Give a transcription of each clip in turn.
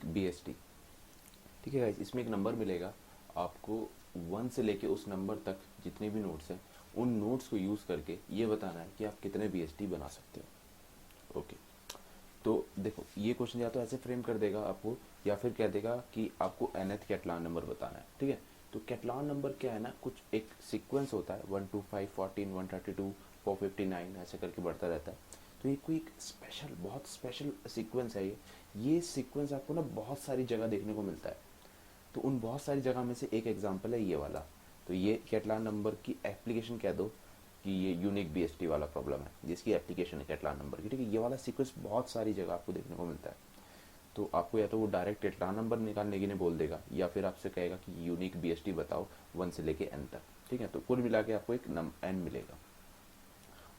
Unique BST. ठीक है guys, इसमें एक नंबर मिलेगा आपको, 1 से लेके उस नंबर तक जितने भी नोट्स हैं उन नोट्स को यूज़ करके ये बताना है कि आप कितने बीएसटी बना सकते हो। ओके, तो देखो ये क्वेश्चन या तो ऐसे फ्रेम कर देगा आपको, या फिर कह देगा कि आपको nth कैटलान नंबर बताना है। ठीक है, तो कैटलान नंबर क्या है ना, कुछ एक सीक्वेंस होता है 1 2 5 14 132 459 ऐसे करके बढ़ता रहता है। तो ये कोई एक स्पेशल, बहुत स्पेशल सीक्वेंस है ये सीक्वेंस आपको ना बहुत सारी जगह देखने को मिलता है। तो उन बहुत सारी जगह में से एक एग्जांपल है ये वाला। तो ये कैटलान नंबर की एप्लीकेशन कह दो कि ये यूनिक बीएसटी वाला प्रॉब्लम है, जिसकी एप्लीकेशन है कैटलान नंबर की। ठीक है, ये वाला सीक्वेंस बहुत सारी जगह आपको देखने को मिलता है। तो आपको या तो वो डायरेक्ट कैटलान नंबर निकालने के लिए बोल देगा, या फिर आपसे कहेगा कि यूनिक बीएसटी बताओ 1 से लेके n तक। ठीक है, तो कुल मिला के आपको एक n मिलेगा,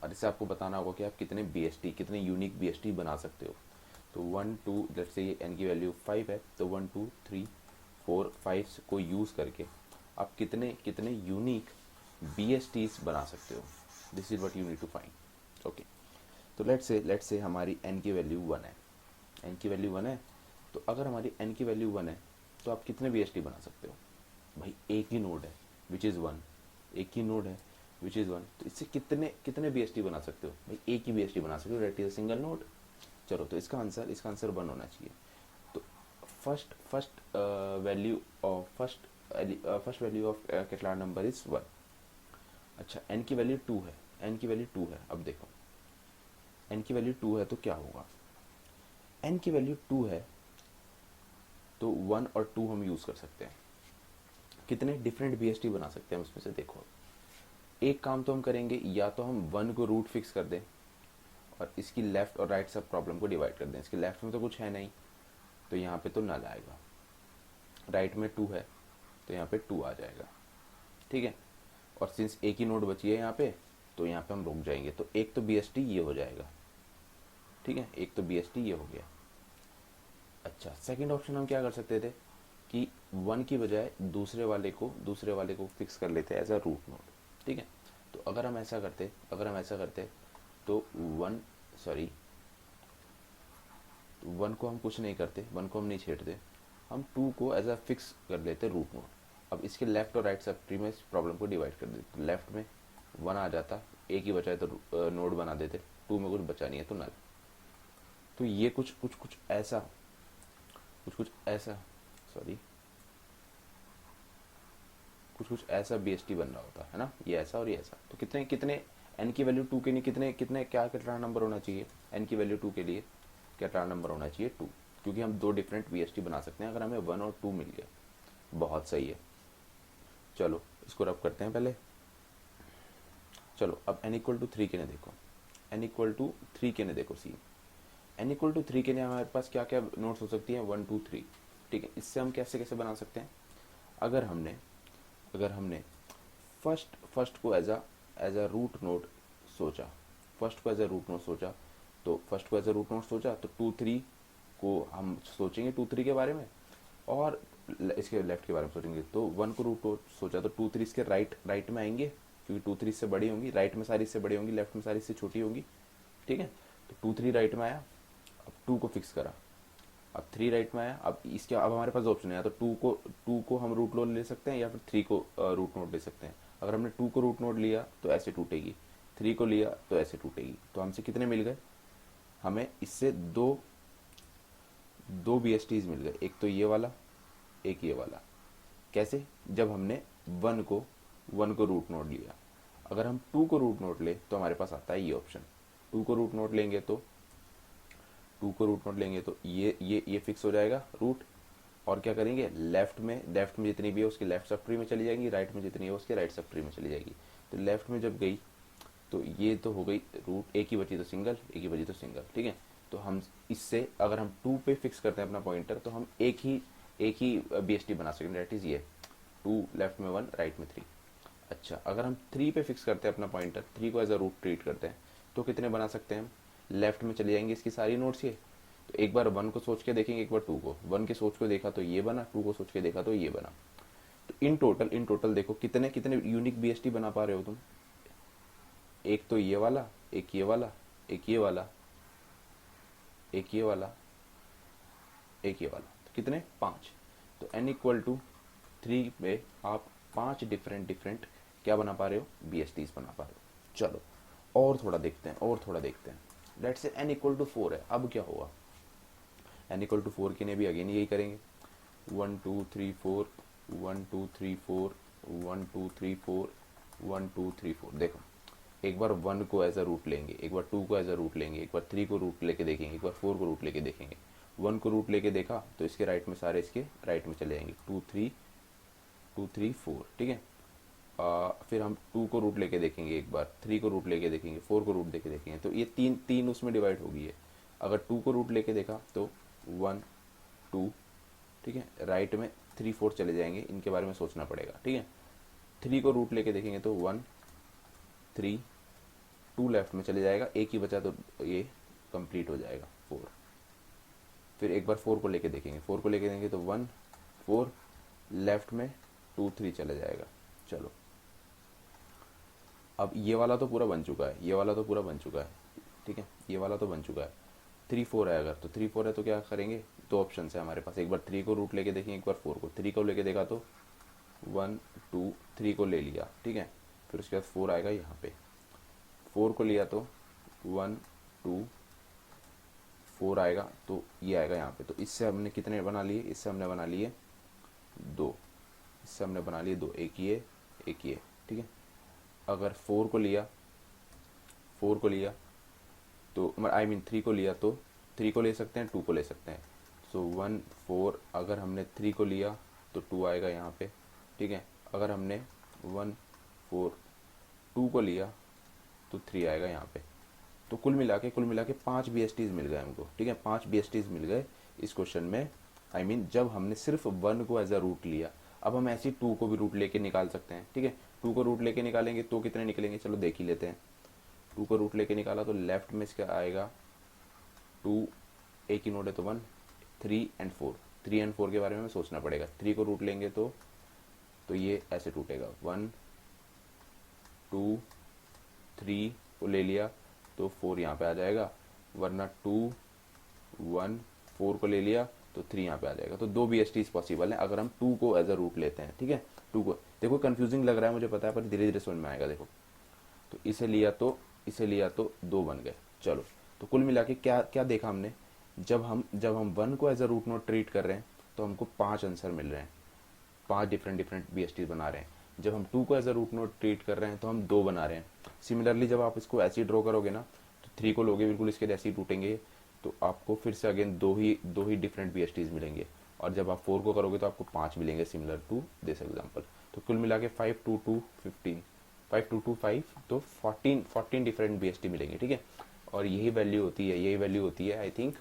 और इससे आपको बताना होगा कि आप कितने बीएसटी, कितने यूनिक बीएसटी बना सकते हो। तो 1 2, लेट्स से ये n की वैल्यू 5 है, तो 1 2 3 4 5 को यूज़ करके आप कितने कितने यूनिक बीएसटीज बना सकते हो। This is what you need to find. Okay, तो लेट्स से हमारी n की वैल्यू 1 है, n की वैल्यू 1 है। तो अगर हमारी n की वैल्यू 1 है तो आप कितने बीएसटी बना सकते हो। भाई एक ही नोड है विच इज़ 1, एक ही नोड है विच इज़ 1, तो इससे कितने कितने बीएसटी बना सकते हो। भाई एक ही बीएसटी बना सकते हो, that is a single node. चलो, तो इसका आंसर 1 होना चाहिए। तो first value of first value of Catalan number is 1। अच्छा, n की वैल्यू 2 है, n की वैल्यू 2 है। अब देखो n की वैल्यू 2 है तो क्या होगा, n की वैल्यू 2 है तो 1 और 2 हम यूज़ कर सकते हैं। कितने डिफरेंट बीएसटी बना सकते हैं उसमें से, देखो एक काम तो हम करेंगे, या तो हम 1 को रूट फिक्स कर दें और इसकी लेफ्ट और राइट सब प्रॉब्लम को डिवाइड कर दें। इसके लेफ्ट में तो कुछ है नहीं, तो यहाँ पे तो नल आएगा। राइट में 2 है तो यहाँ पे 2 आ जाएगा। ठीक है, और सिंस एक ही नोड बची है यहाँ पे, तो यहाँ पे हम रुक जाएंगे। तो एक तो बीएसटी ये हो जाएगा। ठीक है, एक तो बीएसटी ये हो गया। अच्छा, सेकंड ऑप्शन हम क्या कर सकते थे कि 1 की बजाय दूसरे वाले को फिक्स कर लेते एज अ रूट नोड। ठीक है, तो अगर हम ऐसा करते तो 1 सॉरी 1 को हम कुछ नहीं करते, 1 को हम नहीं छेड़ते, हम 2 को एज अ फिक्स कर लेते रूट नोड। अब इसके लेफ्ट और राइट सब ट्री में इस प्रॉब्लम को डिवाइड कर देते। तो लेफ्ट में 1 आ जाता, एक ही बचा है तो नोड बना देते, 2 में कुछ बचा नहीं है तो नल। तो ये कुछ ऐसा सॉरी कुछ ऐसा बीएसटी बन रहा होता है ना, ये ऐसा और ये ऐसा। तो कितने कितने n की वैल्यू 2 के लिए कितने कितने क्या कैटलान नंबर होना चाहिए, n की वैल्यू 2 के लिए कैटलान नंबर होना चाहिए 2, क्योंकि हम 2 डिफरेंट बीएसटी बना सकते हैं अगर हमें 1 और 2 मिल गया। बहुत सही है। चलो इसको रब करते हैं पहले। चलो अब n इक्वल टू 3 के ने देखो, n इक्वल टू 3 के ने देखो सी, n इक्वल टू 3 के लिए हमारे पास क्या क्या नोट्स हो सकती हैं, 1 2 3। ठीक है, इससे हम कैसे कैसे बना सकते हैं, अगर हमने फर्स्ट को एज अ रूट नोड सोचा, फर्स्ट को एज अ रूट नोड सोचा तो 2 3 को हम सोचेंगे 2 3 के बारे में, और इसके लेफ्ट के बारे में सोचेंगे। तो 1 को रूट नोड सोचा तो 2 3 इसके राइट में आएंगे, क्योंकि 2 3 इससे बड़ी होंगी, राइट में सारी इससे बड़ी होंगी, लेफ्ट में सारी इससे छोटी होंगी। ठीक है, तो 2 3 राइट में आया, अब 2 को फिक्स करा, अब 3 राइट में आया। अब हमारे पास ऑप्शन है, या तो 2 को हम रूट नोड ले सकते हैं, या फिर 3 को रूट नोड ले सकते हैं। अगर हमने 2 को रूट नोड लिया तो ऐसे टूटेगी, 3 को लिया तो ऐसे टूटेगी। तो हमसे कितने मिल गए, हमें इससे दो बीएसटीज मिल गए, एक तो ये वाला, एक ये वाला। कैसे, जब हमने 1 को रूट नोड लिया। अगर हम 2 को रूट नोड ले तो हमारे पास आता है ये ऑप्शन। 2 को रूट नोड लेंगे तो ये फिक्स हो जाएगा रूट। और क्या करेंगे, लेफ्ट में जितनी भी है उसकी लेफ्ट सब ट्री में चली जाएगी, राइट में जितनी है उसके राइट सब ट्री में चली जाएगी। तो लेफ्ट में जब गई तो ये तो हो गई रूट, एक ही बची तो सिंगल, ठीक है। तो हम इससे अगर हम 2 पे फिक्स करते हैं अपना पॉइंटर, तो हम एक ही बीएसटी बना सकेंगे, दैट इज ये 2 लेफ्ट में 1 राइट में 3। अच्छा, अगर हम 3 पे फिक्स करते हैं अपना पॉइंटर, 3 को एज अ रूट ट्रीट करते हैं, तो कितने बना सकते हैं हम, लेफ्ट में चले जाएंगे इसकी सारी नोट्स ये। तो एक बार 1 को सोच के देखेंगे, एक बार 2 को, 1 के सोच को देखा तो ये बना, 2 को सोच के देखा तो ये बना। तो इन टोटल देखो कितने कितने यूनिक बीएसटी बना पा रहे हो तुम। एक तो ये वाला, एक ये वाला, एक ये वाला, एक ये वाला, एक ये वाला। कितने 5। तो n इक्वल टू 3 पे आप 5 डिफरेंट क्या बना पा रहे हो, BSTs बना पा रहे हो। चलो और थोड़ा देखते हैं let's say n equal to 4 है। अब क्या होगा, n इक्वल टू 4 के लिए भी अगेन यही करेंगे, 1 2 3 4 1 2 3 4 1 2 3 4 1 2 3 4। देखो एक बार 1 को एज अ रूट लेंगे, एक बार 2 को एज अ रूट लेंगे, एक बार 3 को रूट लेके देखेंगे, एक बार 4 को रूट लेके देखेंगे। 1 को रूट लेके देखा तो इसके राइट में सारे इसके राइट में चले जाएंगे, 2 3 4, ठीक है। फिर हम 2 को रूट लेके देखेंगे, एक बार 3 को रूट लेके देखेंगे, 4 को रूट लेके देखेंगे, तो ये तीन उसमें डिवाइड हो गई है। अगर 2 को रूट लेके देखा तो 1 2, ठीक है, राइट में 3 4 चले जाएंगे, इनके बारे में सोचना पड़ेगा, ठीक है। 3 को रूट लेके देखेंगे तो 1 3 2 लेफ्ट में चले जाएगा, एक ही बचा तो ये कंप्लीट हो जाएगा 4। फिर एक बार 4 को लेके देखेंगे, 4 को लेके देंगे तो 1 4 लेफ्ट में 2 3 चले जाएगा। चलो अब ये वाला तो पूरा बन चुका है, ये वाला तो पूरा बन चुका है, ठीक है, ये वाला तो बन चुका है। 3 4 है, अगर तो 3 4 है तो क्या करेंगे, दो ऑप्शन है हमारे पास, एक बार 3 को रूट लेके देखेंगे, एक बार 4 को। 3 को लेके देखा तो 1 2 3 को ले लिया, ठीक है। फिर उसके बाद 4 आएगा यहाँ पे, 4 को लिया तो 1 2 4 आएगा, तो ये आएगा यहाँ पे। तो इससे हमने कितने बना लिए, इससे हमने बना लिए 2, इससे हमने बना लिए 2, एक ये ठीक है। अगर 4 को लिया तो आई मीन 3 को लिया तो 3 को ले सकते हैं, 2 को ले सकते हैं। सो 1 4, अगर हमने 3 को लिया तो 2 आएगा यहाँ पे, ठीक है। अगर हमने 1 4 2 को लिया तो 3 आएगा यहाँ पे। तो कुल मिला के 5 BSTs मिल गए हमको, ठीक है, 5 BSTs मिल गए इस क्वेश्चन में। आई मीन जब हमने सिर्फ 1 को एज अ रूट लिया। अब हम ऐसे 2 को भी रूट लेके निकाल सकते हैं, ठीक है। 2 को रूट लेके निकालेंगे तो कितने निकलेंगे, चलो देख ही लेते हैं। 2 को रूट लेके निकाला तो लेफ्ट में इसका आएगा 2, एक ही नोड है तो 1 3 एंड 4। 3 एंड 4 के बारे में हमें सोचना पड़ेगा। 3 को रूट लेंगे तो ये ऐसे टूटेगा, 1 2 3 को ले लिया तो 4 यहाँ पे आ जाएगा, वरना 2 1 4 को ले लिया तो 3 यहाँ पे आ जाएगा। तो 2 BSTs पॉसिबल है अगर हम 2 को एज अ रूट लेते हैं, ठीक है। 2 को देखो कंफ्यूजिंग लग रहा है मुझे पता है, पर धीरे धीरे समझ में आएगा। देखो तो इसे लिया तो 2 बन गए। चलो तो कुल मिला के क्या देखा हमने, जब हम 1 को as a root node treat कर रहे हैं तो हमको 5 आंसर मिल रहे हैं, 5 डिफरेंट BSTs बना रहे हैं। जब हम 2 को as a root node treat कर रहे हैं तो हम 2 बना रहे हैं। सिमिलरली जब आप इसको ऐसे ही ड्रॉ करोगे ना तो 3 को लोगे बिल्कुल इसके ऐसे ही टूटेंगे, तो आपको फिर से अगेन दो ही डिफरेंट BSTs मिलेंगे। और जब आप 4 को करोगे तो आपको 5 मिलेंगे, सिमिलर टू दिस एग्जांपल। तो कुल मिला के 5 2 2 15, 5 2 2 5, तो 14 डिफरेंट BST मिलेंगे, ठीक है। और यही वैल्यू होती है आई थिंक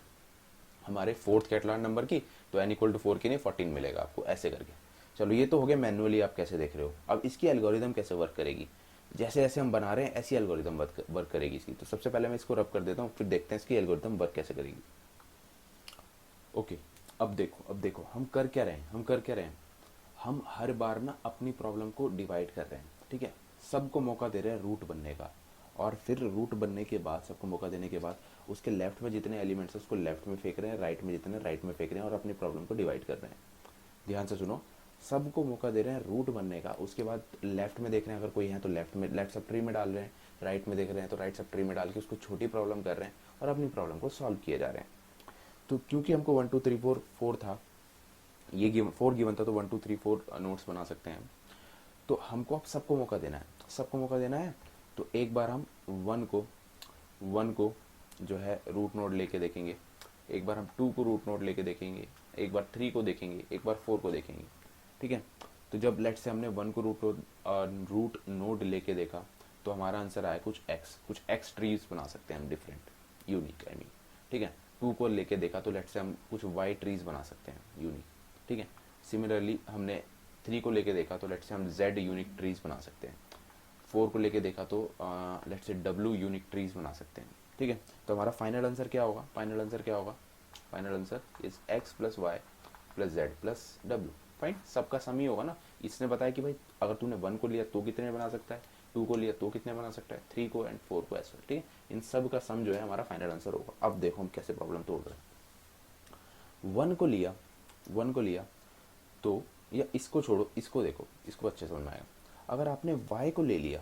हमारे 4th कैटलॉग नंबर की। तो n इक्वल टू 4 के लिए 14 मिलेगा आपको, ऐसे करके। चलो ये तो हो गया मैनुअली आप कैसे देख रहे हो। अब इसकी एल्गोरिदम कैसे वर्क करेगी, जैसे जैसे हम बना रहे हैं ऐसी एल्गोरिदम वर्क करेगी इसकी। तो सबसे पहले मैं इसको रब कर देता हूँ, फिर देखते हैं इसकी एल्गोरिदम वर्क कैसे करेगी। ओके, अब देखो हम कर क्या रहे हैं, हम हर बार ना अपनी प्रॉब्लम को डिवाइड कर रहे हैं, ठीक है। सबको मौका दे रहे हैं रूट बनने का, और फिर रूट बनने के बाद सबको मौका देने के बाद उसके लेफ्ट में जितने एलिमेंट्स हैं उसको लेफ्ट में फेंक रहे हैं, राइट में जितने राइट में फेंक रहे हैं, और अपनी प्रॉब्लम को डिवाइड कर रहे हैं। ध्यान से सुनो, सबको मौका दे रहे हैं रूट बनने का, उसके बाद लेफ्ट में देख रहे हैं अगर कोई है तो लेफ्ट सब ट्री में डाल रहे हैं, राइट में देख रहे हैं तो राइट सब ट्री में डाल के उसको छोटी प्रॉब्लम कर रहे हैं और अपनी प्रॉब्लम को सॉल्व किए जा रहे हैं। तो क्योंकि हमको 1 2 3 4 था, ये 4 गिवन था, तो 1 2 3 4 नोट्स बना सकते हैं। तो हमको अब सबको मौका देना है। तो एक बार हम 1 को जो है रूट नोड लेके देखेंगे, एक बार हम 2 को रूट नोड लेके देखेंगे, एक बार 3 को देखेंगे, एक बार 4 को देखेंगे, ठीक है। तो जब लेट से हमने 1 को रूट नोड लेके देखा तो हमारा आंसर आया कुछ x ट्रीज बना सकते हैं हम, डिफरेंट यूनिक आई मीन, ठीक है। 2 को लेके देखा तो लेट से हम कुछ y ट्रीज बना सकते हैं यूनिक, ठीक है। सिमिलरली हमने 3 को लेके देखा तो लेट से हम z यूनिक ट्रीज बना सकते हैं। 4 को लेके देखा तो लेट से w यूनिक ट्रीज बना सकते हैं, ठीक है। तो हमारा फाइनल आंसर क्या होगा, final answer is x plus Y plus Z plus W. Fine, सबका सम ही होगा ना। इसने बताया कि भाई अगर तूने 1 को लिया तो कितने बना सकता है, 2 को लिया तो कितने बना सकता है, 3 को एंड 4 को ऐसे, ठीक है। इन सब का सम जो है हमारा फाइनल आंसर होगा। अब देखो हम कैसे प्रॉब्लम तोड़ रहे हैं। 1 को लिया वन को लिया तो, या इसको छोड़ो, इसको देखो, इसको अच्छे समझ में आएगा। अगर आपने y को ले लिया,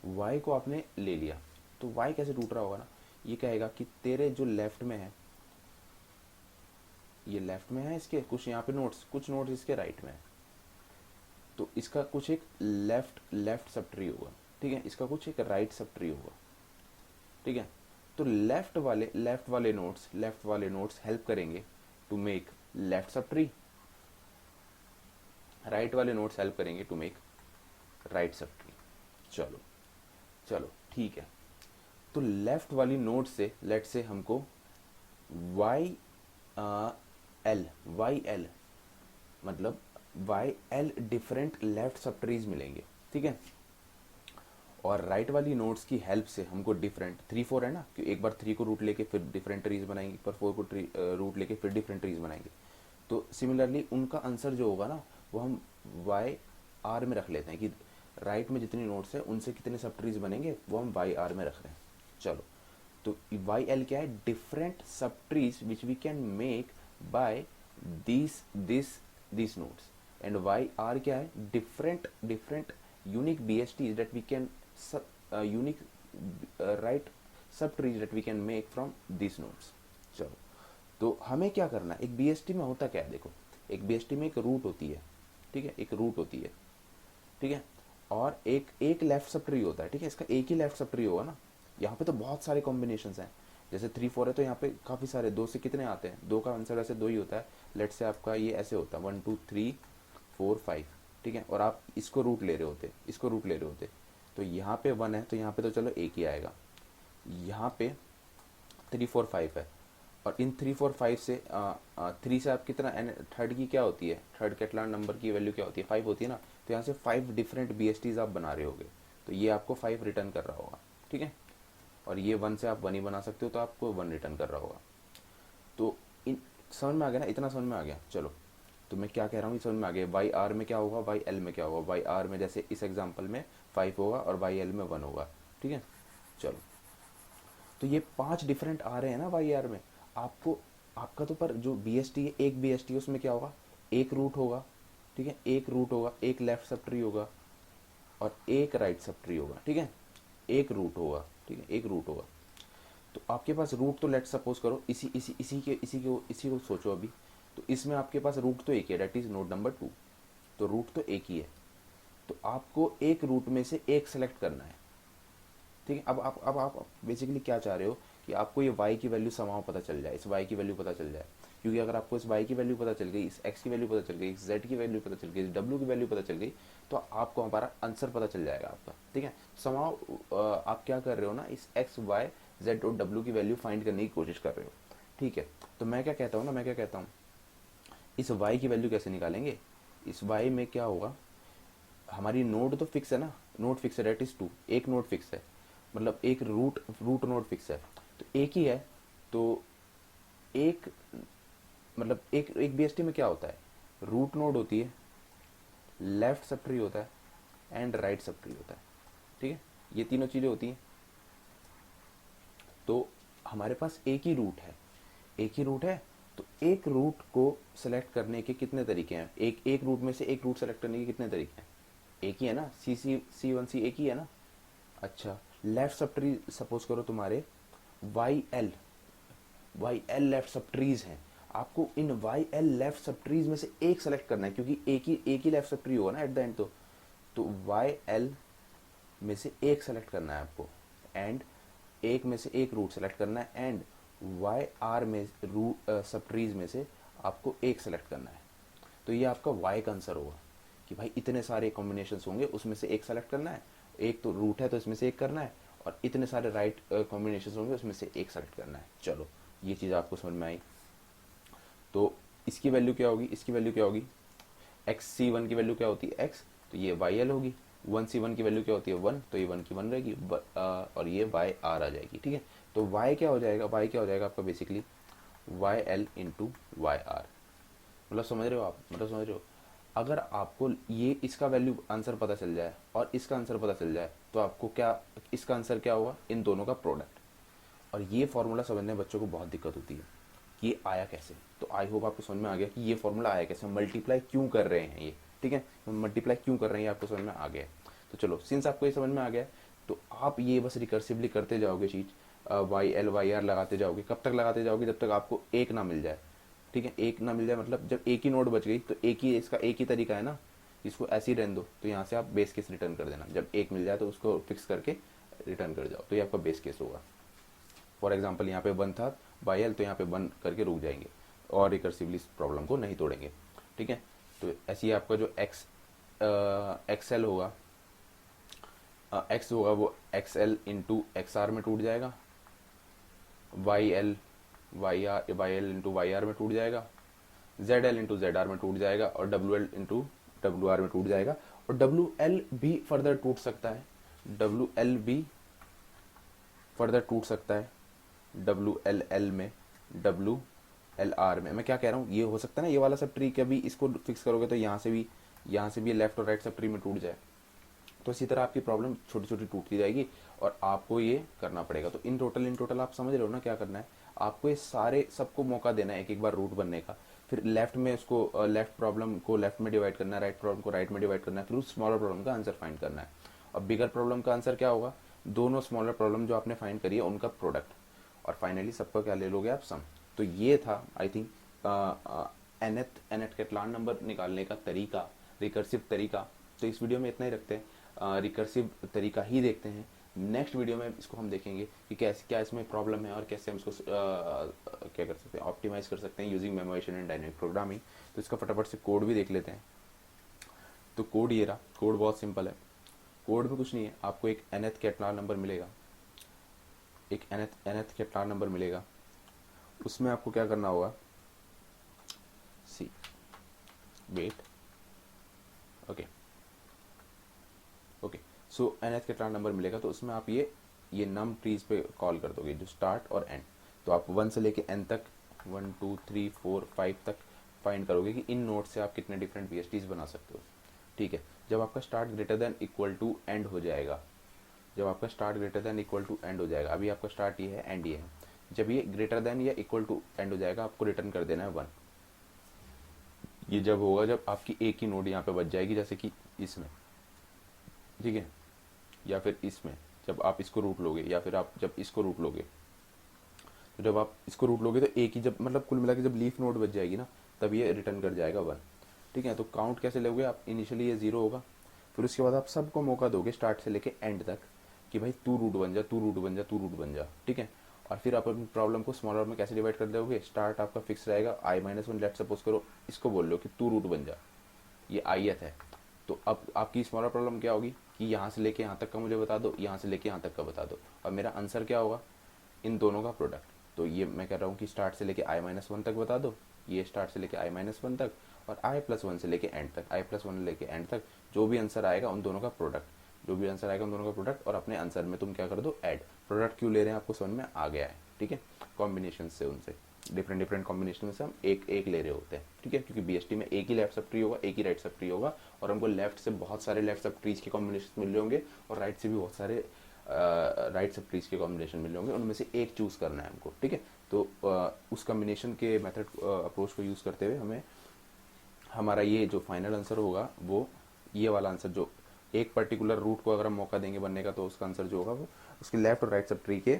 y को आपने ले लिया, तो y कैसे टूट रहा होगा ना, ये कहेगा कि तेरे जो लेफ्ट में है, ये लेफ्ट में है इसके कुछ यहाँ पे नोट्स, कुछ नोट्स इसके राइट में है, तो इसका कुछ एक लेफ्ट लेफ्ट सब ट्री होगा, ठीक है, इसका कुछ एक राइट सब ट्री होगा, ठीक है। तो लेफ्ट वाले नोट्स हेल्प करेंगे to make left subtree, right वाले नोट्स हेल्प करेंगे to make right subtree. चलो चलो ठीक है। तो लेफ्ट वाली नोट से लेट से हमको वाई एल मतलब Y L different left subtrees मिलेंगे, ठीक है। और राइट वाली नोट्स की हेल्प से हमको डिफरेंट 3 4 है ना, कि एक बार 3 को रूट लेके फिर डिफरेंट ट्रीज बनाएंगे, एक बार 4 को रूट लेके फिर डिफरेंट ट्रीज बनाएंगे। तो सिमिलरली उनका आंसर जो होगा ना, वो हम वाई आर में रख लेते हैं, कि राइट में जितनी नोट्स है उनसे कितने सब ट्रीज बनेंगे, वो हम वाई आर में रख रहे हैं। चलो, तो वाई एल क्या है, different subtrees which we can make by this nodes. And Y R क्या है, different unique BSTs that we can unique right subtrees that we can make from these nodes। चलो, तो हमें क्या करना है, एक BST में होता क्या है, देखो एक BST में एक रूट होती है, ठीक है, एक रूट होती है, ठीक है, और एक लेफ्ट सब ट्री होता है, ठीक है, इसका एक ही लेफ्ट सब ट्री होगा ना। यहाँ पे तो बहुत सारे कॉम्बिनेशंस हैं, जैसे 3 4 है तो यहाँ पे काफ़ी सारे, 2 से कितने आते हैं, 2 का आंसर वैसे 2 ही होता है। लेट से आपका ये ऐसे होता है 1 2 3 4 5, ठीक है, और आप इसको रूट ले रहे होते, इसको रूट ले रहे होते, तो यहाँ पे 1 है तो यहाँ पे तो चलो एक ही आएगा, यहाँ पे 3 4 5 है, और इन 3 4 5 से 3 से आप कितना, थर्ड की क्या होती है, थर्ड कैटलान नंबर की वैल्यू क्या होती है, 5 होती है ना। तो यहाँ से 5 डिफरेंट BSTs आप बना रहे होगे, तो ये आपको 5 रिटर्न कर रहा होगा, ठीक है। और ये 1 से आप 1 ही बना सकते हो, तो आपको 1 रिटर्न कर रहा होगा। तो इन समझ में आ गया ना, इतना समझ में आ गया। चलो, तो मैं क्या कह रहा हूँ समझ में आ गया, वाई आर में क्या होगा, वाई एल में क्या होगा। वाई आर में जैसे इस एग्जांपल में 5 होगा और वाई एल में 1 होगा, ठीक है। चलो, तो ये 5 डिफरेंट आ रहे हैं ना वाई आर में। आपको आपका तो पर जो BST है, एक BST है, उसमें क्या होगा, एक रूट होगा, ठीक है, एक रूट होगा, एक लेफ्ट सब ट्री होगा और एक राइट सब ट्री होगा, ठीक है, एक रूट होगा, ठीक है, एक रूट होगा। तो आपके पास रूट तो लेट सपोज करो, इसी को सोचो अभी। तो इसमें आपके पास रूट तो एक ही है, डेट इज नोड नंबर 2, तो रूट तो एक ही है। तो आपको एक रूट में से एक सेलेक्ट करना है, ठीक है। अब आप बेसिकली क्या चाह रहे हो कि आपको ये y की वैल्यू समाव पता चल जाए, इस y की वैल्यू पता चल जाए, क्योंकि अगर आपको इस y की वैल्यू पता चल गई, इस x की वैल्यू पता चल गई, इस z की वैल्यू पता चल गई, इस w की वैल्यू पता चल गई, तो आपको हमारा आंसर पता चल जाएगा आपका, ठीक है। समाव आप क्या कर रहे हो ना, इस x y z और w की वैल्यू फाइंड करने की कोशिश कर रहे हो, ठीक है। तो मैं क्या कहता हूँ, इस y की वैल्यू कैसे निकालेंगे, इस y में क्या होगा, हमारी नोड तो फिक्स है ना, नोड फिक्स है, डेट इज 2, एक नोड फिक्स है, मतलब एक रूट नोड फिक्स है, तो एक ही है। तो एक मतलब एक BST में क्या होता है, रूट नोड होती है, लेफ्ट सब ट्री होता है एंड राइट सब ट्री होता है, ठीक है, ये तीनों चीज़ें होती हैं। तो हमारे पास एक ही रूट है, एक ही रूट है, तो एक रूट को सेलेक्ट करने के कितने तरीके हैं, एक रूट में से एक रूट सेलेक्ट करने के कितने तरीके हैं, एक ही है ना, C1C एक ही है ना। अच्छा, लेफ्ट सब ट्री सपोज करो तुम्हारे Y L left subtrees हैं, आपको इन Y L left subtrees में से एक सेलेक्ट करना है, क्योंकि एक ही लेफ्ट सब ट्री होगा ना एट द एंड। तो वाई एल में से एक सेलेक्ट करना है आपको, एंड एक में से एक रूट सेलेक्ट करना है, एंड वाई आर में रूट सब ट्रीज में से आपको एक सेलेक्ट करना है। तो ये आपका वाई का आंसर होगा कि भाई इतने सारे कॉम्बिनेशन होंगे, उसमें से एक सेलेक्ट करना है, एक तो रूट है तो इसमें से एक करना है, और इतने सारे राइट कॉम्बिनेशन होंगे, उसमें से एक सेलेक्ट करना है। चलो, ये चीज़ आपको समझ में आई। तो इसकी वैल्यू क्या होगी, इसकी वैल्यू क्या होगी, XC1 की वैल्यू क्या होती है x, तो ये YL होगी। 1C1 की वैल्यू क्या होती है 1, तो ये 1 की 1 रहेगी, और ये YR आ जाएगी, ठीक है। तो y क्या हो जाएगा आपका बेसिकली YL इंटू YR। मतलब समझ रहे हो आप, मतलब समझ रहे हो, अगर आपको ये इसका वैल्यू आंसर पता चल जाए और इसका आंसर पता चल जाए, तो आपको क्या, इसका आंसर क्या होगा, इन दोनों का प्रोडक्ट। और ये फॉर्मूला समझने में बच्चों को बहुत दिक्कत होती है ये आया कैसे। तो आई होप आपको समझ में आ गया कि ये फॉर्मूला आया कैसे, मल्टीप्लाई क्यों कर रहे हैं ये, ठीक है, मल्टीप्लाई क्यों कर रहे हैं आपको समझ में आ गया है। तो चलो सिंस आपको ये समझ में आ गया है, तो आप ये बस रिकर्सिवली करते जाओगे चीज़, वाई एल वाई आर लगाते जाओगे। कब तक लगाते जाओगे, जब तक आपको एक ना मिल जाए, ठीक है। एक ना मिल जाए मतलब जब एक ही नोड बच गई, तो एक ही इसका एक ही तरीका है ना, इसको ऐसे ही रहने दो, तो यहाँ से आप बेस केस रिटर्न कर देना। जब एक मिल जाए तो उसको फिक्स करके रिटर्न कर जाओ, तो ये आपका बेस केस होगा। फॉर एग्जाम्पल यहाँ पे 1 था बाई एल, तो यहाँ पे 1 करके रुक जाएंगे और रिकर्सिवली इस प्रॉब्लम को नहीं तोड़ेंगे, ठीक है। तो ऐसे ही आपका जो एक्सएल होगा, एक्स होगा वो X L into X R में टूट जाएगा, Y L into Y R में टूट जाएगा, Z L into Z R में टूट जाएगा, और W L into W R में टूट जाएगा। और डब्ल्यू एल भी फर्दर टूट सकता है, डब्ल्यू एल भी फर्दर टूट सकता है, डब्ल्यू एल एल में, डब्ल्यू एल आर में। मैं क्या कह रहा हूँ, ये हो सकता है ना, ये वाला सब ट्री कभी इसको फिक्स करोगे तो यहाँ से भी लेफ्ट और राइट सब ट्री में टूट जाए। तो इसी तरह आपकी प्रॉब्लम छोटी छोटी टूटती जाएगी और आपको ये करना पड़ेगा। तो इन टोटल आप समझ रहे हो ना क्या करना है। आपको ये सारे सबको मौका देना है एक एक बार रूट बनने का। फिर लेफ्ट में उसको लेफ्ट प्रॉब्लम को लेफ्ट में डिवाइड करना है, राइट प्रॉब्लम को राइट में डिवाइड करना है, फिर उस स्मॉलर प्रॉब्लम का आंसर फाइंड करना है। और बिगर प्रॉब्लम का आंसर क्या होगा, दोनों स्मॉलर प्रॉब्लम जो आपने फाइंड करी है उनका प्रोडक्ट, और फाइनली सबका क्या ले लोगे आप, सम। तो ये था I think nth Catalan number निकालने का तरीका, रिकर्सिव तरीका। तो इस वीडियो में इतना ही रखते हैं, रिकर्सिव तरीका ही देखते हैं। नेक्स्ट वीडियो में इसको हम देखेंगे कि कैसे क्या इसमें प्रॉब्लम है और कैसे हम इसको क्या कर सकते हैं, ऑप्टिमाइज कर सकते हैं using memorisation and dynamic programming. तो इसका फटाफट से कोड भी देख लेते हैं। तो कोड ये रहा, कोड बहुत सिंपल है। कोड में कुछ नहीं है, आपको एक nth कैटलान नंबर मिलेगा, एक nth कैटलान नंबर मिलेगा। उसमें आपको क्या करना होगा, see wait, okay so nth Catalan number मिलेगा, तो उसमें आप ये नम ट्रीज पे कॉल कर दोगे, जो स्टार्ट और एंड। तो आप 1 से लेके n तक, 1 2 3 4 5 तक फाइंड करोगे कि इन नोड से आप कितने डिफरेंट VSTs बना सकते हो, ठीक है। जब आपका start greater than equal to end हो जाएगा, जब आपका start greater than equal to end हो जाएगा, अभी आपका स्टार्ट ये है, एंड ये है, जब ये ग्रेटर देन या इक्वल टू एंड हो जाएगा, आपको रिटर्न कर देना है 1। ये जब होगा जब आपकी एक ही नोड यहाँ पे बच जाएगी, जैसे कि इसमें, ठीक है, या फिर इसमें जब आप इसको रूट लोगे, या फिर आप जब इसको रूट लोगे। तो जब आप इसको रूट लोगे तो एक ही, जब मतलब कुल मिला के जब लीफ नोड बच जाएगी ना, तब ये रिटर्न कर जाएगा 1, ठीक है। तो काउंट कैसे लोगे आप, इनिशियली ये 0 होगा, फिर उसके बाद आप सबको मौका दोगे स्टार्ट से लेके एंड तक कि भाई तू रूट बन जा, तू रूट बन जा, तू रूट बन जा, ठीक है। और फिर आप अपनी प्रॉब्लम को स्मॉलर में कैसे डिवाइड कर दोगे, स्टार्ट आपका फिक्स रहेगा i-1, लेट सपोज करो इसको बोल लो कि तू रूट बन जा, ये ith है। तो अब आपकी स्मॉलर प्रॉब्लम क्या होगी कि यहाँ से लेके यहाँ तक का मुझे बता दो, यहाँ से लेके यहाँ तक का बता दो, और मेरा आंसर क्या होगा, इन दोनों का प्रोडक्ट। तो ये मैं कह रहा हूँ कि स्टार्ट से लेके i-1 तक बता दो, ये स्टार्ट से लेके i-1 तक, और i+1 से लेके एंड तक, i+1 लेके एंड तक, जो भी आंसर आएगा उन दोनों का प्रोडक्ट, जो भी आंसर आएगा उन दोनों का प्रोडक्ट, और अपने आंसर में तुम क्या कर दो, ऐड। प्रोडक्ट क्यों ले रहे हैं आपको समझ में आ गया है, ठीक है। कॉम्बिनेशन से, उनसे डिफरेंट कॉम्बिनेशन में से हम एक एक ले रहे होते हैं, ठीक है, क्योंकि BST में एक ही लेफ्ट सब ट्री होगा, एक ही राइट सब ट्री होगा, और हमको लेफ्ट से बहुत सारे लेफ्ट सब ट्रीज के कॉम्बिनेशन मिल रहे होंगे, और राइट से भी बहुत सारे राइट सब ट्रीज के कॉम्बिनेशन मिल रहे होंगे, उनमें से एक चूज करना है हमको, ठीक है। तो उस कॉम्बिनेशन के मेथड अप्रोच को यूज़ करते हुए हमें हमारा ये जो फाइनल आंसर होगा, वो ये वाला आंसर, जो एक पर्टिकुलर रूट को अगर हम मौका देंगे बनने का, तो उसका आंसर जो होगा वो उसके लेफ्ट और राइट सब ट्री के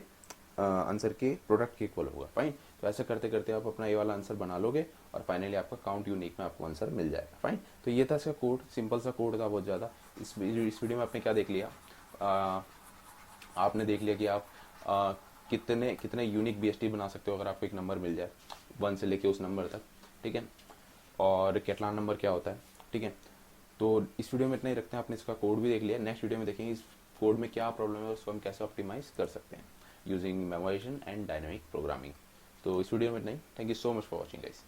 आंसर के प्रोडक्ट के इक्वल होगा, फाइन। तो ऐसा करते करते आप अपना ये वाला आंसर बना लोगे, और फाइनली आपका काउंट यूनिक में आपको आंसर मिल जाएगा, फाइन। तो ये था इसका कोड, सिंपल सा कोड था बहुत ज़्यादा। इस वीडियो में आपने क्या देख लिया, आपने देख लिया कि आप कितने कितने यूनिक BST बना सकते हो अगर आपको एक नंबर मिल जाए 1 से लेके उस नंबर तक, ठीक है, और कैटलान नंबर क्या होता है, ठीक है। तो इस वीडियो में इतना ही रखते हैं, आपने इसका कोड भी देख लिया। नेक्स्ट वीडियो में देखेंगे इस कोड में क्या प्रॉब्लम है, उसको हम कैसे ऑप्टिमाइज कर सकते हैं using memorisation and dynamic programming. तो इस वीडियो में इतना ही, thank you so much for watching guys.